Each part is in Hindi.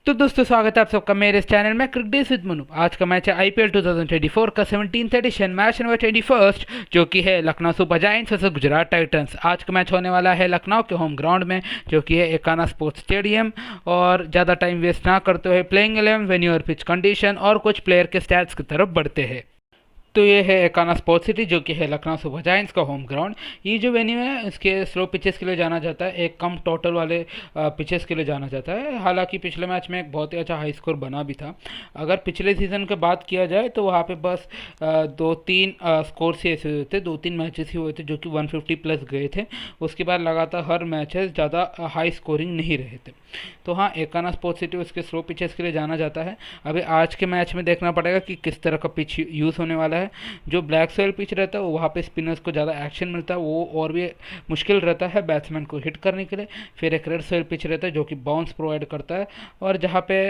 तो दोस्तों स्वागत है आप सबका मेरे इस चैनल में क्रिकेट विद मनु। आज का मैच है आईपीएल 2024 का 17th एडिशन, मैच नंबर 21, जो कि है Lucknow super giants versus Gujarat Titans. आज का मैच होने वाला है लखनऊ के होम ग्राउंड में, जो कि है एकाना स्पोर्ट्स स्टेडियम। और ज़्यादा टाइम वेस्ट ना करते हुए प्लेइंग 11 वेन्यू और पिच कंडीशन और कुछ प्लेयर के स्टैट्स की तरफ बढ़ते हैं। तो ये है एकाना स्पोर्ट्स सिटी, जो कि है लखनऊ सुपर जायंट्स का होम ग्राउंड। ये जो वेन्यू है इसके स्लो पिचेस के लिए जाना जाता है, एक कम टोटल वाले पिचेस के लिए जाना जाता है। हालांकि पिछले मैच में एक बहुत ही अच्छा हाई स्कोर बना भी था। अगर पिछले सीज़न की बात किया जाए तो वहाँ पे बस दो तीन स्कोर ही ऐसे हुए थे, 2-3 मैचेस ही हुए थे जो कि 150 प्लस गए थे। उसके बाद लगातार हर मैचेस ज़्यादा हाई स्कोरिंग नहीं रहे थे। तो हाँ, एकाना स्पोर्ट्स सिटी उसके स्लो पिचेस के लिए जाना जाता है। अभी आज के मैच में देखना पड़ेगा कि किस तरह का पिच यूज़ होने वाला है। जो ब्लैक सॉइल पिच रहता है वहाँ पे स्पिनर्स को ज़्यादा एक्शन मिलता है, वो और भी मुश्किल रहता है बैट्समैन को हिट करने के लिए। फिर एक रेड सॉइल पिच रहता है जो कि बाउंस प्रोवाइड करता है और जहाँ पे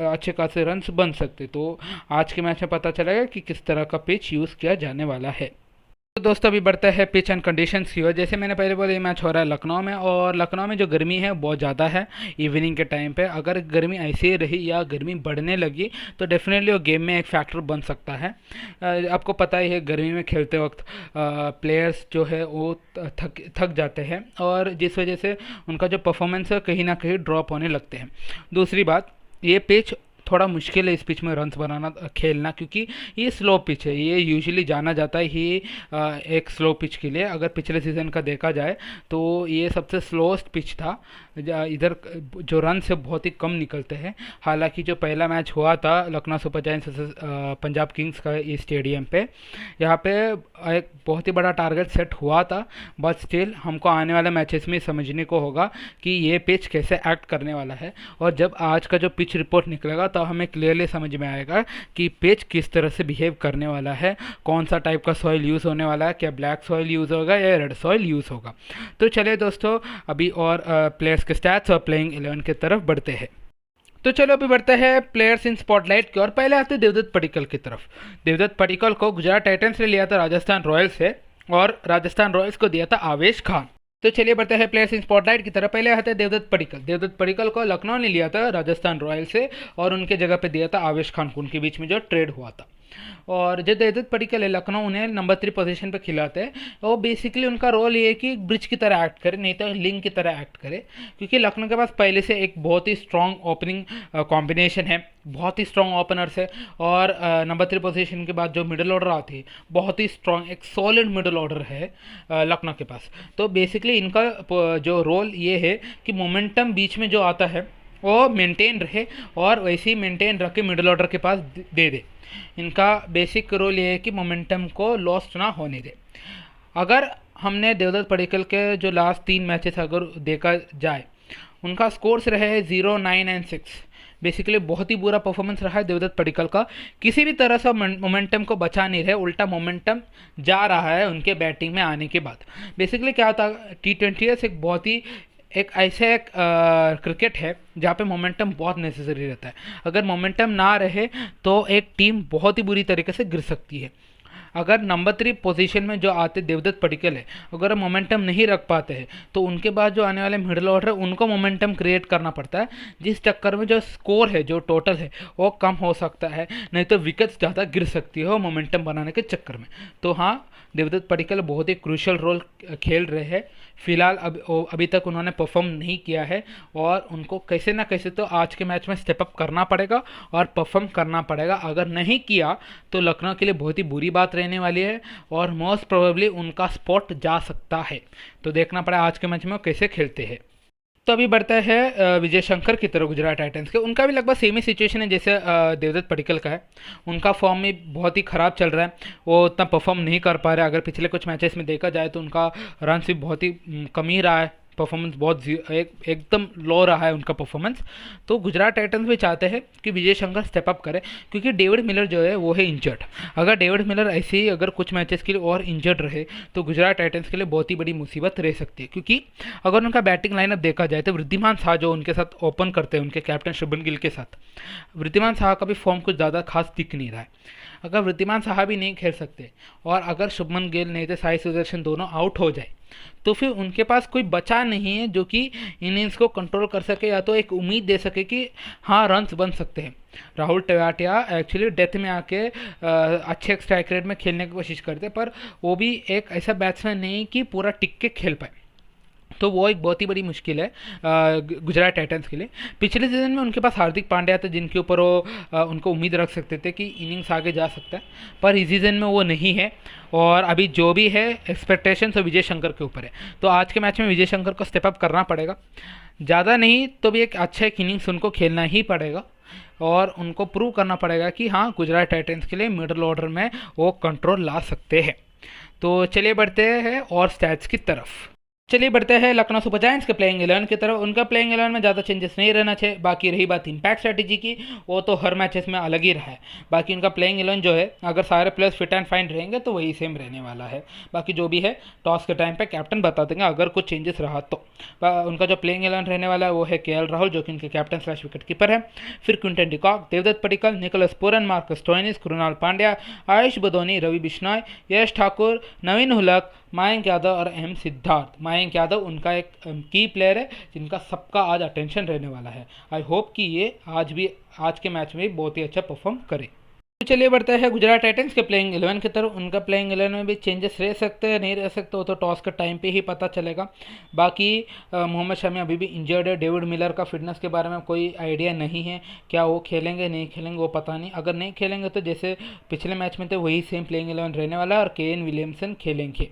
अच्छे खासे रन्स बन सकते। तो आज के मैच में पता चलेगा कि किस तरह का पिच यूज़ किया जाने वाला है। तो दोस्तों अभी बढ़ता है पिच एंड कंडीशंस की ओर। जैसे मैंने पहले बोला, ये मैच हो रहा है लखनऊ में, और लखनऊ में जो गर्मी है बहुत ज़्यादा है इवनिंग के टाइम पे। अगर गर्मी ऐसे ही रही या गर्मी बढ़ने लगी तो डेफिनेटली वो गेम में एक फैक्टर बन सकता है। आपको पता ही है गर्मी में खेलते वक्त प्लेयर्स जो है वो थक जाते हैं, और जिस वजह से उनका जो परफॉर्मेंस है कहीं ना कहीं ड्रॉप होने लगते हैं। दूसरी बात, ये पिच थोड़ा मुश्किल है इस पिच में रन्स बनाना, खेलना, क्योंकि ये स्लो पिच है। ये यूजुअली जाना जाता है ही एक स्लो पिच के लिए। अगर पिछले सीज़न का देखा जाए तो ये सबसे स्लोएस्ट पिच था। इधर जो रन से बहुत ही कम निकलते हैं। हालांकि जो पहला मैच हुआ था Lucknow super giants versus Punjab Kings का इस स्टेडियम पे, यहाँ पे एक बहुत ही बड़ा टारगेट सेट हुआ था। बट स्टिल हमको आने वाले मैचेस में समझने को होगा कि ये पिच कैसे एक्ट करने वाला है। और जब आज का जो पिच रिपोर्ट निकलेगा तो हमें क्लियरली समझ में आएगा कि पिच किस तरह से बिहेव करने वाला है, कौन सा टाइप का सॉइल यूज़ होने वाला है, क्या ब्लैक सॉइल यूज़ होगा या रेड सॉइल यूज़ होगा। तो चलिए दोस्तों, अभी और प्लेयर्स के स्टैट्स और प्लेइंग 11 की तरफ बढ़ते हैं। तो चलो अभी बढ़ते हैं प्लेयर्स इन स्पॉटलाइट की ओर। पहले आते हैं देवदत्त पडिक्कल की तरफ। देवदत्त पडिक्कल को गुजरात टाइटंस ने लिया था राजस्थान रॉयल्स से, और राजस्थान रॉयल्स को दिया था आवेश खान। तो चलिए बढ़ते हैं प्लेयर्स इन स्पॉटलाइट की तरफ। पहले आते हैं देवदत्त पडिक्कल। देवदत्त पडिक्कल को लखनऊ ने लिया था राजस्थान रॉयल्स से, और उनके जगह पे दिया था आवेश खान को, उनके बीच में जो ट्रेड हुआ था। और जो देवदत्त पडिक्कल है, लखनऊ उन्हें नंबर 3 पोजीशन पे खिलाते हैं। और बेसिकली उनका रोल ये है कि ब्रिज की तरह एक्ट करे, नहीं तो लिंक की तरह एक्ट करे, क्योंकि लखनऊ के पास पहले से एक बहुत ही स्ट्रॉन्ग ओपनिंग कॉम्बिनेशन है, बहुत ही स्ट्रॉन्ग ओपनर्स है। और नंबर 3 पोजीशन के बाद जो मिडिल ऑर्डर आती है, बहुत ही स्ट्रॉन्ग एक सॉलिड मिडिल ऑर्डर है लखनऊ के पास। तो बेसिकली इनका जो रोल ये है कि मोमेंटम बीच में जो आता है वो मेंटेन रहे, और वैसे ही मेंटेन रख के मिडिल ऑर्डर के पास दे दे। इनका बेसिक रोल ये है कि मोमेंटम को लॉस्ट ना होने दे। अगर हमने देवदत्त पडिक्कल के जो लास्ट 3 मैचेस अगर देखा जाए, उनका स्कोर्स रहे हैं 0, 9 एंड 6। बेसिकली बहुत ही बुरा परफॉर्मेंस रहा है देवदत्त पडिक्कल का। किसी भी तरह से मोमेंटम को बचा नहीं रहे, उल्टा मोमेंटम जा रहा है उनके बैटिंग में आने के बाद। बेसिकली क्या होता है, T20 एक बहुत ही एक ऐसे एक क्रिकेट है जहाँ पे मोमेंटम बहुत नेसेसरी रहता है। अगर मोमेंटम ना रहे तो एक टीम बहुत ही बुरी तरीके से गिर सकती है। अगर नंबर 3 पोजीशन में जो आते देवदत्त पडिक्कल है, अगर मोमेंटम नहीं रख पाते हैं तो उनके बाद जो आने वाले मिडिल ऑर्डर है उनको मोमेंटम क्रिएट करना पड़ता है, जिस चक्कर में जो स्कोर है, जो टोटल है, वो कम हो सकता है, नहीं तो विकेट्स ज़्यादा गिर सकती है मोमेंटम बनाने के चक्कर में। तो हाँ, देवदत्त पडिक्कल बहुत ही क्रूशियल रोल खेल रहे हैं। फिलहाल अभी तक उन्होंने परफॉर्म नहीं किया है, और उनको कैसे ना कैसे तो आज के मैच में स्टेप अप करना पड़ेगा और परफॉर्म करना पड़ेगा। अगर नहीं किया तो लखनऊ के लिए बहुत ही बुरी बात रहने वाली है, और मोस्ट प्रोबेबली उनका स्पॉट जा सकता है। तो देखना पड़ा आज के मैच में वो कैसे खेलते हैं। तो अभी बढ़ता है विजय शंकर की तरफ गुजरात टाइटंस के। उनका भी लगभग सेम ही सिचुएशन है जैसे देवदत्त पडिक्कल का है। उनका फॉर्म भी बहुत ही ख़राब चल रहा है, वो उतना परफॉर्म नहीं कर पा रहे। अगर पिछले कुछ मैचेस में देखा जाए तो उनका रन भी बहुत ही कम ही रहा है, परफॉर्मेंस बहुत एकदम लो रहा है उनका परफॉर्मेंस। तो गुजरात टाइटंस भी चाहते हैं कि विजय शंकर स्टेप अप करे, क्योंकि डेविड मिलर जो है वो है इंजर्ड। अगर डेविड मिलर ऐसे ही अगर कुछ मैचेस के लिए और इंजर्ड रहे तो गुजरात टाइटंस के लिए बहुत ही बड़ी मुसीबत रह सकती है। क्योंकि अगर उनका बैटिंग लाइनअप देखा जाए तो वृद्धिमान शाह जो उनके साथ ओपन करते हैं, उनके कैप्टन शुभमन गिल के साथ, वृद्धिमान शाह का भी फॉर्म कुछ ज़्यादा खास दिख नहीं रहा है। अगर वृद्धिमान शाह भी नहीं खेल सकते, और अगर शुभमन गिल नहीं तो साई सुदर्शन दोनों आउट हो जाए, तो फिर उनके पास कोई बचा नहीं है जो कि इनिंग्स को कंट्रोल कर सके या तो एक उम्मीद दे सके कि हाँ रन्स बन सकते हैं। राहुल तेवाटिया एक्चुअली डेथ में आके अच्छे स्ट्राइक रेट में खेलने की कोशिश करते, पर वो भी एक ऐसा बैट्समैन नहीं कि पूरा टिक के खेल पाए, तो वो एक बहुत ही बड़ी मुश्किल है गुजरात टाइटंस के लिए। पिछले सीजन में उनके पास हार्दिक पांड्या था जिनके ऊपर वो उनको उम्मीद रख सकते थे कि इनिंग्स आगे जा सकता है, पर इस सीजन में वो नहीं है। और अभी जो भी है एक्सपेक्टेशन तो विजय शंकर के ऊपर है, तो आज के मैच में विजय शंकर को स्टेप अप करना पड़ेगा, ज़्यादा नहीं तो भी एक अच्छा एक इनिंग्स उनको खेलना ही पड़ेगा और उनको प्रूव करना पड़ेगा कि हाँ गुजरात टाइटंस के लिए मिडल ऑर्डर में वो कंट्रोल ला सकते हैं। तो चलिए बढ़ते हैं और स्टैट्स की तरफ। चलिए बढ़ते हैं लखनऊ सुपर जायंट्स के प्लेइंग 11 की तरफ। उनका प्लेइंग 11 में ज़्यादा चेंजेस नहीं रहना चाहिए। बाकी रही बात इम्पैक्ट स्ट्रैटेजी की, वो तो हर मैचेस में अलग ही रहा है। बाकी उनका प्लेइंग 11 जो है, अगर सारे प्लेयर्स फिट एंड फाइन रहेंगे तो वही सेम रहने वाला है। बाकी जो भी है टॉस के टाइम पे कैप्टन बता देंगे अगर कुछ चेंजेस रहा तो। उनका जो प्लेइंग 11 रहने वाला है वो है KL राहुल जो कि उनके कैप्टन / विकेट कीपर है। फिर Quinton de Kock, Devdutt Padikkal, Nicholas Pooran, Marcus Stoinis, Krunal Pandya, Ayush Badoni, Ravi Bishnoi, Yash Thakur, Naveen ul Haq, Mayank Yadav और M सिद्धार्थ। मयंक यादव उनका एक की प्लेयर है जिनका सबका आज अटेंशन रहने वाला है। आई होप कि ये आज के मैच में भी बहुत ही अच्छा परफॉर्म करे। तो चलिए बढ़ते हैं गुजरात टाइटंस के प्लेइंग 11 की तरफ। उनका प्लेइंग 11 में भी चेंजेस रह सकते हैं, नहीं रह सकते हो तो टॉस के टाइम पे ही पता चलेगा। बाकी मोहम्मद शमी अभी भी इंजर्ड है। डेविड मिलर का फिटनेस के बारे में कोई आइडिया नहीं है, क्या वो खेलेंगे नहीं खेलेंगे वो पता नहीं। अगर नहीं खेलेंगे तो जैसे पिछले मैच में थे वही सेम प्लेइंग 11 रहने वाला है और केन विलियमसन खेलेंगे।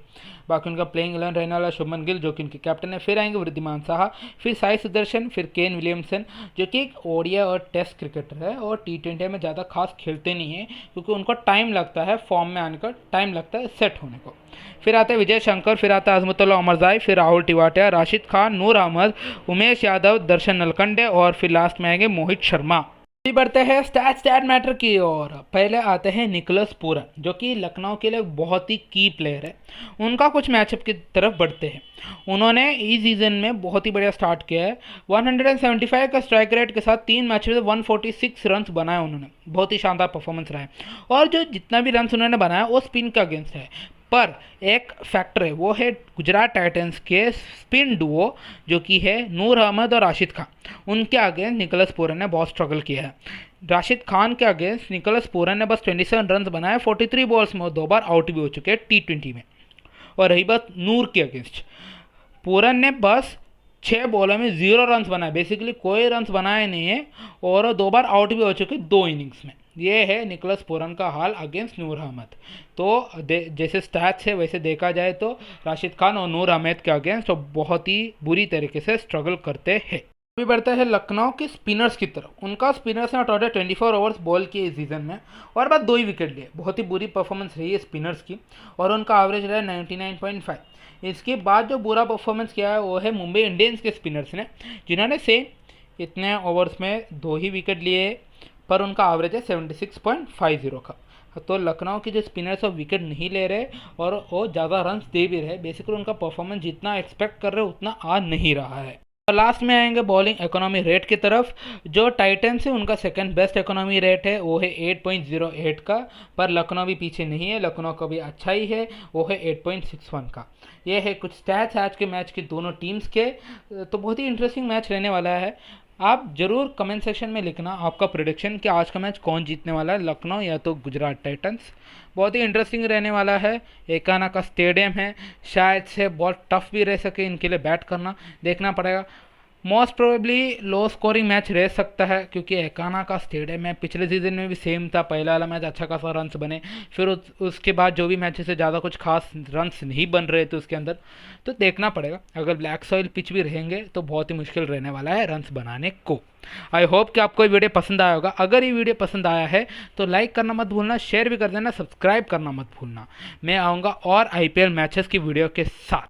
बाकी उनका प्लेइंग 11 रहने वाला शुभमन गिल जो कि उनके कैप्टन है। फिर आएंगे वृद्धिमान साहा, फिर साई सुदर्शन, फिर केन विलियमसन जो कि एक ओडिया और टेस्ट क्रिकेटर है और T20 में ज़्यादा खास खेलते नहीं है क्योंकि उनको टाइम लगता है फॉर्म में आने का, टाइम लगता है सेट होने को। फिर आते हैं विजय शंकर, फिर आता है अजमतुल्ला उमरजाई, फिर राहुल टिवाटिया, राशिद खान, नूर अहमद, उमेश यादव, दर्शन नलकंडे और फिर लास्ट में आएंगे मोहित शर्मा। बढ़ते हैं स्टैट मैटर की ओर। पहले आते हैं निकोलस पूरन जो कि लखनऊ के लिए बहुत ही की प्लेयर है। उनका कुछ मैचअप की तरफ बढ़ते हैं। उन्होंने इस सीजन में बहुत ही बढ़िया स्टार्ट किया है। 175 का स्ट्राइक रेट के साथ 3 मैच में 146 रन बनाए उन्होंने, बहुत ही शानदार परफॉर्मेंस रहा है। और जो जितना भी रन उन्होंने बनाया वो स्पिन का अगेंस्ट है, पर एक फैक्टर है वो है गुजरात टाइटंस के स्पिन डुओ जो कि है नूर अहमद और राशिद खान। उनके अगेंस्ट निकोलस पूरन ने बहुत स्ट्रगल किया है। राशिद खान के अगेंस्ट निकोलस पूरन ने बस 27 रन बनाए, 43 बॉल्स में 2 बार आउट भी हो चुके हैं T20 में। और रही बात नूर के अगेंस्ट, पूरन ने बस 6 बॉलों में 0 रन बनाए, बेसिकली कोई रन बनाए नहीं है और 2 बार आउट भी हो चुके 2 इनिंग्स में। ये है निकोलस पूरन का हाल अगेंस्ट नूर अहमद। तो जैसे स्टैट्स है वैसे देखा जाए तो राशिद खान और नूर अहमद के अगेंस्ट तो बहुत ही बुरी तरीके से स्ट्रगल करते हैं। अभी बढ़ते हैं लखनऊ के स्पिनर्स की तरफ। उनका स्पिनर्स ने टोटल 24 ओवर्स बॉल किए इस सीजन में और बाद 2 ही विकेट लिए। बहुत ही बुरी परफॉर्मेंस रही है स्पिनर्स की और उनका एवरेज रहा है 99.5। इसके बाद जो बुरा परफॉर्मेंस किया है वो है मुंबई इंडियंस के स्पिनर्स ने, जिन्होंने सेम इतने ओवर्स में 2 ही विकेट लिए पर उनका एवरेज है 76.50 का। तो लखनऊ के जो स्पिनर्स ऑफ विकेट नहीं ले रहे और वो ज़्यादा रन्स दे भी रहे, बेसिकली उनका परफॉर्मेंस जितना एक्सपेक्ट कर रहे उतना आ नहीं रहा है। और लास्ट में आएंगे बॉलिंग इकोनॉमी रेट की तरफ। जो टाइटन से उनका सेकंड बेस्ट इकोनॉमी रेट है वो है 8.08 का, पर लखनऊ भी पीछे नहीं है, लखनऊ का भी अच्छा ही है, वो है 8.61 का। ये है कुछ स्टैट्स आज के मैच के दोनों टीम्स के। तो बहुत ही इंटरेस्टिंग मैच रहने वाला है। आप ज़रूर कमेंट सेक्शन में लिखना आपका प्रेडिक्शन कि आज का मैच कौन जीतने वाला है, लखनऊ या तो गुजरात टाइटंस। बहुत ही इंटरेस्टिंग रहने वाला है। एकाना का स्टेडियम है, शायद से बहुत टफ भी रह सके इनके लिए बैट करना, देखना पड़ेगा। Most probably low scoring match रह सकता है क्योंकि एकाना का स्टेडियम है। पिछले सीजन में भी सेम था, पहला वाला मैच अच्छा खासा रन्स बने, फिर उसके बाद जो भी मैचेस से ज़्यादा कुछ खास रन्स नहीं बन रहे थे उसके अंदर। तो देखना पड़ेगा, अगर ब्लैक सॉइल पिच भी रहेंगे तो बहुत ही मुश्किल रहने वाला है रन्स बनाने को। आई होप कि आपको ये वीडियो पसंद आया होगा। अगर ये वीडियो पसंद आया है तो लाइक करना मत भूलना, शेयर भी कर देना, सब्सक्राइब करना मत भूलना। मैं आऊँगा और IPL मैचेस की वीडियो के साथ।